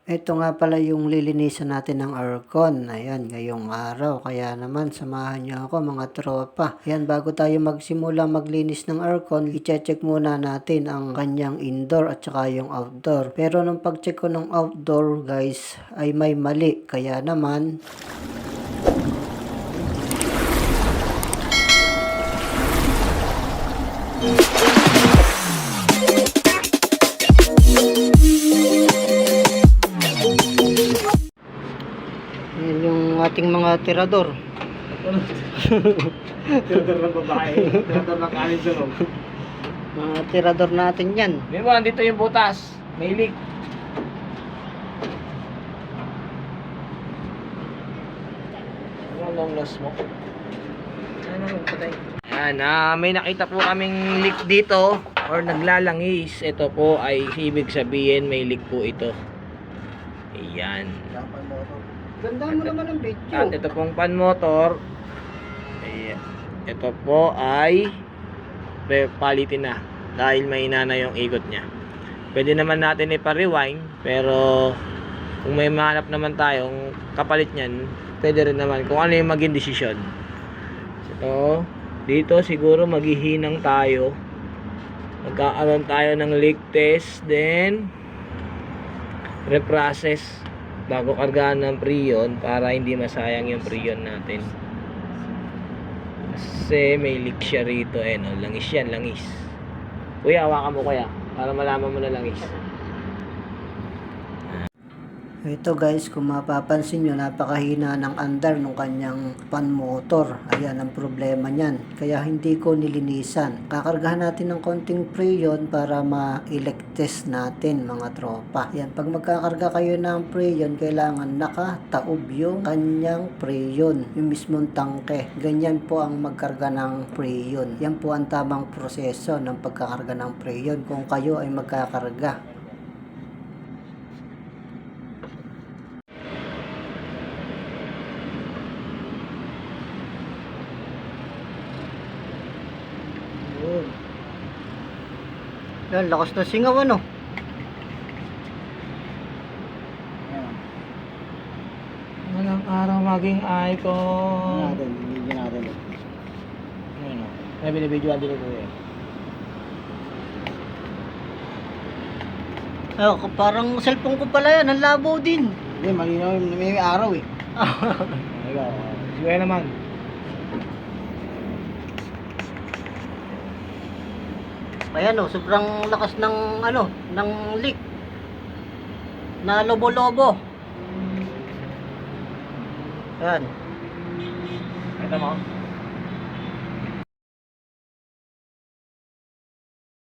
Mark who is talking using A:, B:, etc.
A: Ito nga pala yung lilinisan natin ng aircon. Ayan, ngayong araw. Kaya naman, samahan niyo ako mga tropa. Ayan, bago tayo magsimula maglinis ng aircon, i-check muna natin ang kanyang indoor at saka yung outdoor. Pero nung pag-check ko ng outdoor, guys, ay may mali. Kaya naman, yan yung ating mga tirador.
B: Tirador ng babae, tirador ng kanin sa loob.
A: Mga tirador natin yan.
B: Di ba, andito yung butas, may leak. Ano long loss mo? Ano naman, patay. Yan, may nakita po kaming leak dito or naglalangis. Ito po ay ibig sabihin may leak po ito. Ayan.
A: Ganda mo naman ang video.
B: At ito pong pan motor. Ayan. Ito po ay palitin na dahil mahina na yung ikot niya. Pwede naman natin ipa-rewind, pero kung may mahanap naman tayong kapalit niyan, pwede rin naman kung ano yung maging desisyon. So, dito siguro maghihinang tayo. Magkakaroon tayo ng leak test, then reprocess bago kargahan ng preyon para hindi masayang yung preyon natin. Kasi may leak siya rito, no? Langis yan, langis. Kuya, hawakan mo kuya para malaman mo na langis.
A: Ito guys, kung mapapansin nyo, napakahina ng andar ng kanyang pan motor. Ayan ang problema niyan. Kaya hindi ko nilinisan. Kakargahan natin ng konting preyon para ma-elect test natin mga tropa. Ayan, pag magkakarga kayo ng preyon, kailangan nakataob yung kanyang preyon, yung mismong tangke. Ganyan po ang magkarga ng preyon. Yan po ang tamang proseso ng pagkakarga ng preyon kung kayo ay magkakarga. Yan, lakas na singaw ano.
B: Walang araw maging icon.
A: Bigyan natin.
B: Ano? May binibidyoan din ito eh.
A: Oh, parang cellphone ko pala yan, ang labo din.
B: Hindi, malinaw may araw eh. Ikaw, sige naman.
A: Ayan oh, sobrang lakas ng ano, ng leak. Na lobo-lobo. Ayan.
B: Ito mo.